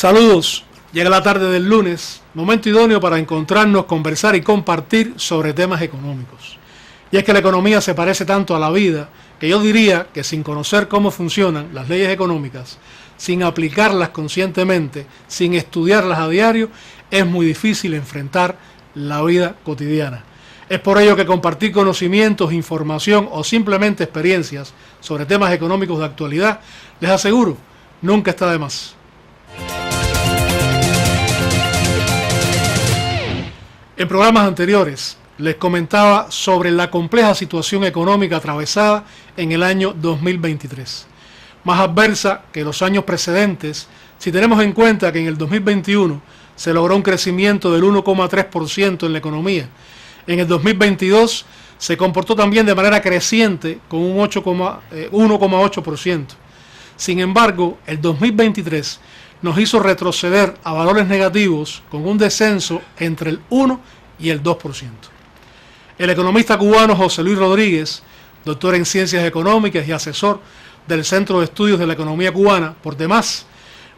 Saludos, llega la tarde del lunes, momento idóneo para encontrarnos, conversar y compartir sobre temas económicos. Y es que la economía se parece tanto a la vida que yo diría que sin conocer cómo funcionan las leyes económicas, sin aplicarlas conscientemente, sin estudiarlas a diario, es muy difícil enfrentar la vida cotidiana. Es por ello que compartir conocimientos, información o simplemente experiencias sobre temas económicos de actualidad, les aseguro, nunca está de más. En programas anteriores les comentaba sobre la compleja situación económica atravesada en el año 2023, más adversa que los años precedentes si tenemos en cuenta que en el 2021 se logró un crecimiento del 1,3% en la economía. En el 2022 se comportó también de manera creciente con un 1,8%. Sin embargo, el 2023 nos hizo retroceder a valores negativos con un descenso entre el 1 y el 2%. El economista cubano José Luis Rodríguez, doctor en Ciencias Económicas y asesor del Centro de Estudios de la Economía Cubana, por demás,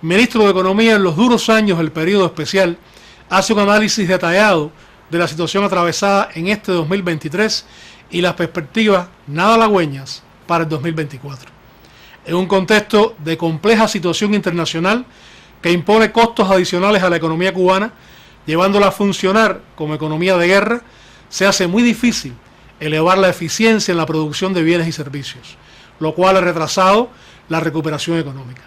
ministro de Economía en los duros años del periodo especial, hace un análisis detallado de la situación atravesada en este 2023 y las perspectivas nada halagüeñas para el 2024. En un contexto de compleja situación internacional que impone costos adicionales a la economía cubana, llevándola a funcionar como economía de guerra, se hace muy difícil elevar la eficiencia en la producción de bienes y servicios, lo cual ha retrasado la recuperación económica.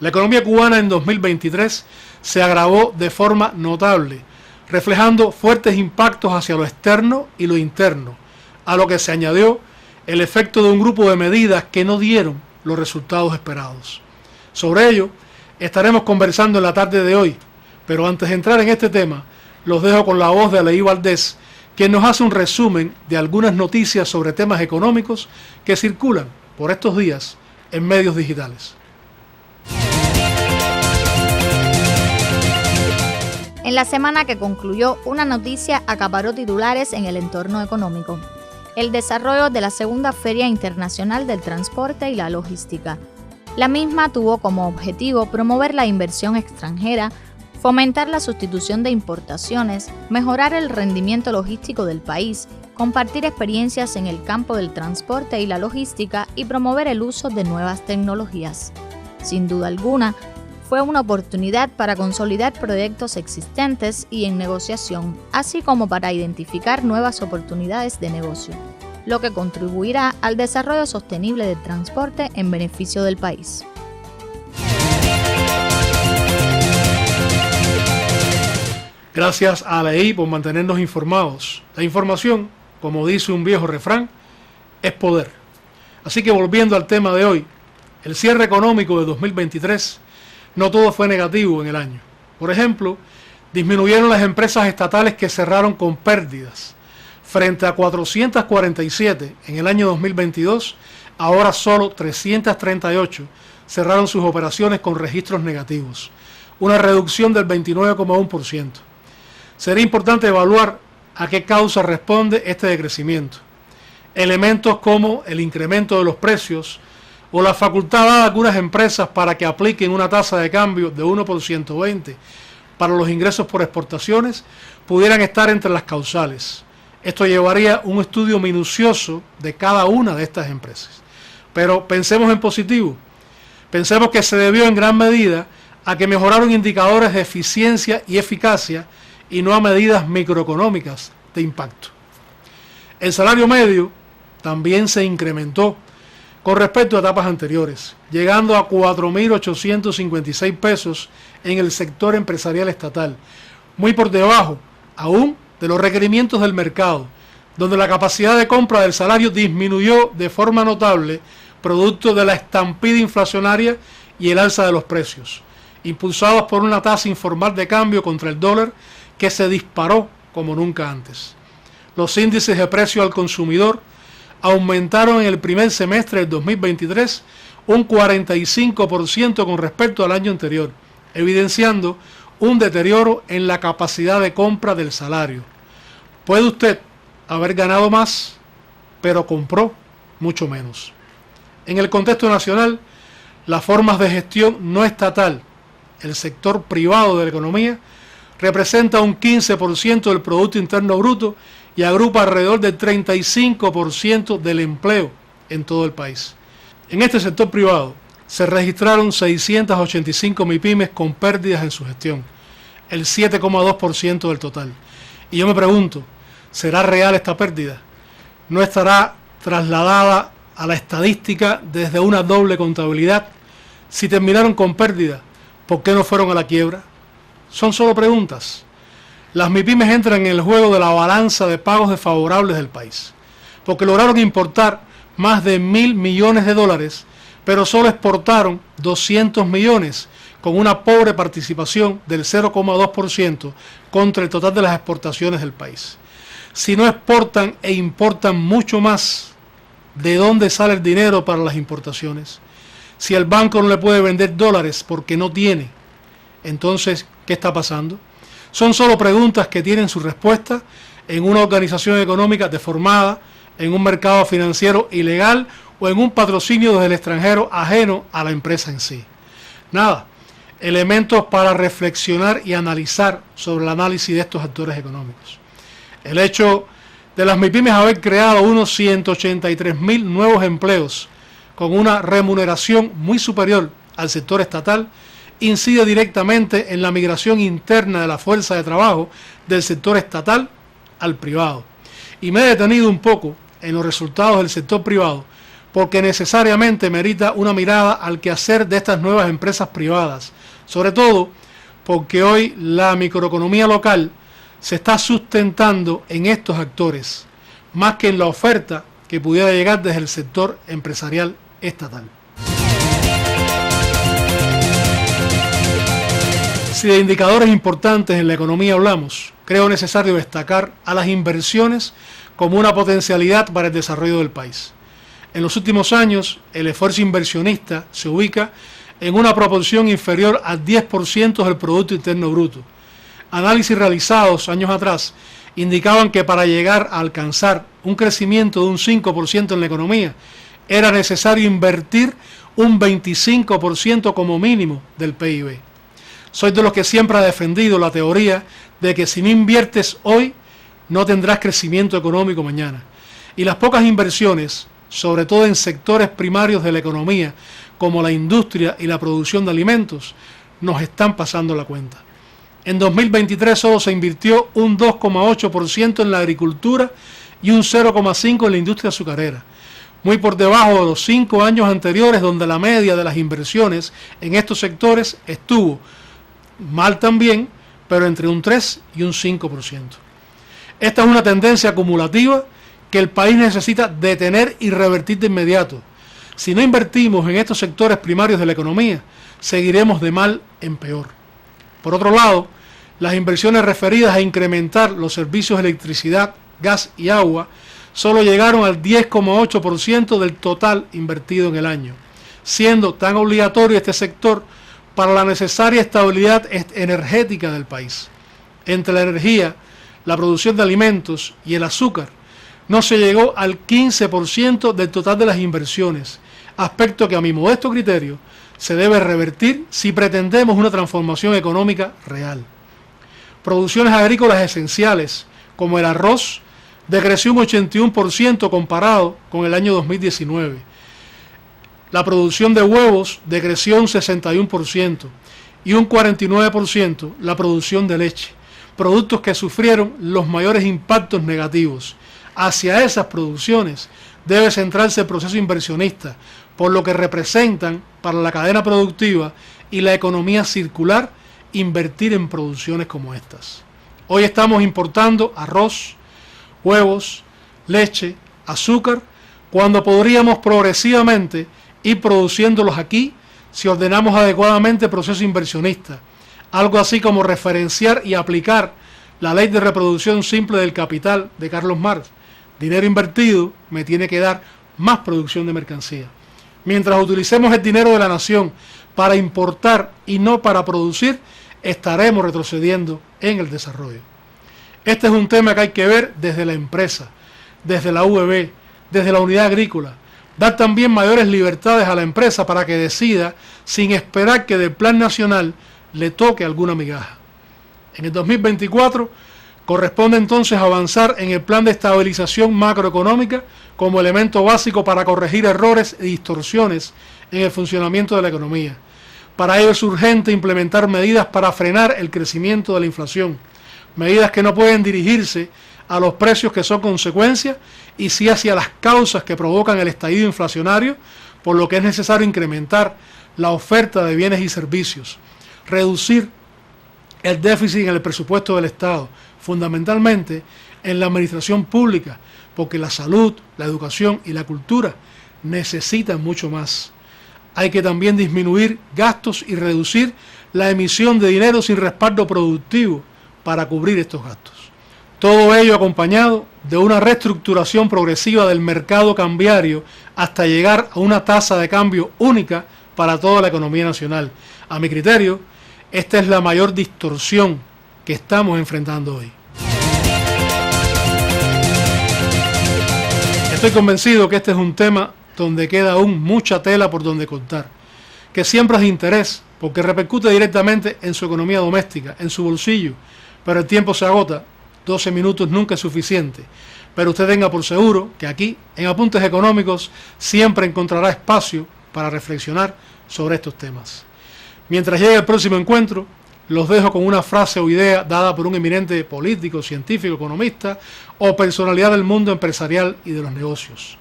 La economía cubana en 2023 se agravó de forma notable, reflejando fuertes impactos hacia lo externo y lo interno, a lo que se añadió el efecto de un grupo de medidas que no dieron los resultados esperados. Sobre ello estaremos conversando en la tarde de hoy, pero antes de entrar en este tema, los dejo con la voz de Aleí Valdés, quien nos hace un resumen de algunas noticias sobre temas económicos que circulan por estos días en medios digitales. En la semana que concluyó, una noticia acaparó titulares en el entorno económico: el desarrollo de la segunda Feria Internacional del Transporte y la Logística. La misma tuvo como objetivo promover la inversión extranjera, fomentar la sustitución de importaciones, mejorar el rendimiento logístico del país, compartir experiencias en el campo del transporte y la logística y promover el uso de nuevas tecnologías. Sin duda alguna, fue una oportunidad para consolidar proyectos existentes y en negociación, así como para identificar nuevas oportunidades de negocio, lo que contribuirá al desarrollo sostenible del transporte en beneficio del país. Gracias a Aleí por mantenernos informados. La información, como dice un viejo refrán, es poder. Así que volviendo al tema de hoy, el cierre económico de 2023, no todo fue negativo en el año. Por ejemplo, disminuyeron las empresas estatales que cerraron con pérdidas. Frente a 447 en el año 2022, ahora solo 338 cerraron sus operaciones con registros negativos, una reducción del 29,1%. Será importante evaluar a qué causa responde este decrecimiento. Elementos como el incremento de los precios o la facultad dada a algunas empresas para que apliquen una tasa de cambio de 1 por 120 para los ingresos por exportaciones pudieran estar entre las causales. Esto llevaría un estudio minucioso de cada una de estas empresas. Pero pensemos en positivo. Pensemos que se debió en gran medida a que mejoraron indicadores de eficiencia y eficacia y no a medidas microeconómicas de impacto. El salario medio también se incrementó con respecto a etapas anteriores, llegando a 4.856 pesos en el sector empresarial estatal, muy por debajo aún de los requerimientos del mercado, donde la capacidad de compra del salario disminuyó de forma notable producto de la estampida inflacionaria y el alza de los precios, impulsados por una tasa informal de cambio contra el dólar que se disparó como nunca antes. Los índices de precio al consumidor aumentaron en el primer semestre del 2023 un 45% con respecto al año anterior, evidenciando un deterioro en la capacidad de compra del salario. Puede usted haber ganado más, pero compró mucho menos. En el contexto nacional, las formas de gestión no estatal el sector privado de la economía, representa un 15% del Producto Interno Bruto y agrupa alrededor del 35% del empleo en todo el país. En este sector privado se registraron 685 MIPYMES con pérdidas en su gestión, el 7,2% del total. Y yo me pregunto, ¿será real esta pérdida? ¿No estará trasladada a la estadística desde una doble contabilidad? Si terminaron con pérdida, ¿por qué no fueron a la quiebra? Son solo preguntas. Las MIPYMES entran en el juego de la balanza de pagos desfavorables del país, porque lograron importar más de 1.000 millones de dólares, pero solo exportaron 200 millones, con una pobre participación del 0,2% contra el total de las exportaciones del país. Si no exportan e importan mucho más, ¿de dónde sale el dinero para las importaciones? Si el banco no le puede vender dólares porque no tiene, entonces, ¿qué está pasando? Son solo preguntas que tienen su respuesta en una organización económica deformada, en un mercado financiero ilegal o en un patrocinio desde el extranjero ajeno a la empresa en sí. Nada, elementos para reflexionar y analizar sobre el análisis de estos actores económicos. El hecho de las MIPYMES haber creado unos 183.000 nuevos empleos con una remuneración muy superior al sector estatal incide directamente en la migración interna de la fuerza de trabajo del sector estatal al privado. Y me he detenido un poco en los resultados del sector privado porque necesariamente merita una mirada al quehacer de estas nuevas empresas privadas, sobre todo porque hoy la microeconomía local se está sustentando en estos actores, más que en la oferta que pudiera llegar desde el sector empresarial estatal. Si de indicadores importantes en la economía hablamos, creo necesario destacar a las inversiones como una potencialidad para el desarrollo del país. En los últimos años, el esfuerzo inversionista se ubica en una proporción inferior al 10% del Producto Interno Bruto. Análisis realizados años atrás indicaban que para llegar a alcanzar un crecimiento de un 5% en la economía, era necesario invertir un 25% como mínimo del PIB. Soy de los que siempre ha defendido la teoría de que si no inviertes hoy, no tendrás crecimiento económico mañana. Y las pocas inversiones, sobre todo en sectores primarios de la economía, como la industria y la producción de alimentos, nos están pasando la cuenta. En 2023 solo se invirtió un 2,8% en la agricultura y un 0,5% en la industria azucarera, muy por debajo de los 5 años anteriores, donde la media de las inversiones en estos sectores estuvo mal también, pero entre un 3 y un 5%. Esta es una tendencia acumulativa que el país necesita detener y revertir de inmediato. Si no invertimos en estos sectores primarios de la economía, seguiremos de mal en peor. Por otro lado, las inversiones referidas a incrementar los servicios de electricidad, gas y agua solo llegaron al 10,8% del total invertido en el año, siendo tan obligatorio este sector para la necesaria estabilidad energética del país. Entre la energía, la producción de alimentos y el azúcar, no se llegó al 15% del total de las inversiones, aspecto que a mi modesto criterio se debe revertir si pretendemos una transformación económica real. Producciones agrícolas esenciales, como el arroz, decreció un 81% comparado con el año 2019. La producción de huevos decreció un 61% y un 49% la producción de leche, productos que sufrieron los mayores impactos negativos. Hacia esas producciones debe centrarse el proceso inversionista, por lo que representan para la cadena productiva y la economía circular invertir en producciones como estas. Hoy estamos importando arroz, huevos, leche, azúcar, cuando podríamos progresivamente ir produciéndolos aquí si ordenamos adecuadamente el proceso inversionista, algo así como referenciar y aplicar la ley de reproducción simple del capital de Carlos Marx. Dinero invertido me tiene que dar más producción de mercancía. Mientras utilicemos el dinero de la nación para importar y no para producir, estaremos retrocediendo en el desarrollo. Este es un tema que hay que ver desde la empresa, desde la UEB, desde la unidad agrícola. Dar también mayores libertades a la empresa para que decida, sin esperar que del plan nacional le toque alguna migaja. En el 2024 corresponde entonces avanzar en el plan de estabilización macroeconómica como elemento básico para corregir errores y distorsiones en el funcionamiento de la economía. Para ello es urgente implementar medidas para frenar el crecimiento de la inflación, medidas que no pueden dirigirse a los precios que son consecuencia y sí hacia las causas que provocan el estallido inflacionario, por lo que es necesario incrementar la oferta de bienes y servicios, reducir el déficit en el presupuesto del Estado, fundamentalmente en la administración pública, porque la salud, la educación y la cultura necesitan mucho más. Hay que también disminuir gastos y reducir la emisión de dinero sin respaldo productivo para cubrir estos gastos. Todo ello acompañado de una reestructuración progresiva del mercado cambiario hasta llegar a una tasa de cambio única para toda la economía nacional. A mi criterio, esta es la mayor distorsión que estamos enfrentando hoy. Estoy convencido que este es un tema donde queda aún mucha tela por donde cortar, que siempre es de interés porque repercute directamente en su economía doméstica, en su bolsillo, pero el tiempo se agota, 12 minutos nunca es suficiente, pero usted tenga por seguro que aquí, en Apuntes Económicos, siempre encontrará espacio para reflexionar sobre estos temas. Mientras llegue el próximo encuentro, los dejo con una frase o idea dada por un eminente político, científico, economista o personalidad del mundo empresarial y de los negocios.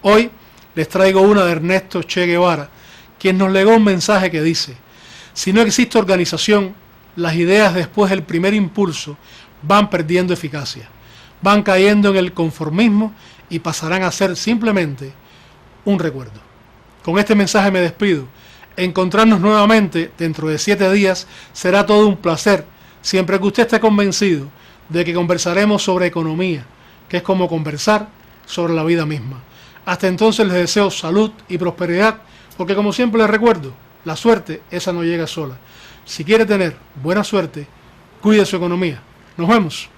Hoy les traigo una de Ernesto Che Guevara, quien nos legó un mensaje que dice: si no existe organización, las ideas después del primer impulso van perdiendo eficacia, van cayendo en el conformismo y pasarán a ser simplemente un recuerdo. Con este mensaje me despido. Encontrarnos nuevamente dentro de 7 días será todo un placer, siempre que usted esté convencido de que conversaremos sobre economía, que es como conversar sobre la vida misma. Hasta entonces les deseo salud y prosperidad, porque como siempre les recuerdo, la suerte esa no llega sola. Si quiere tener buena suerte, cuide su economía. Nos vemos.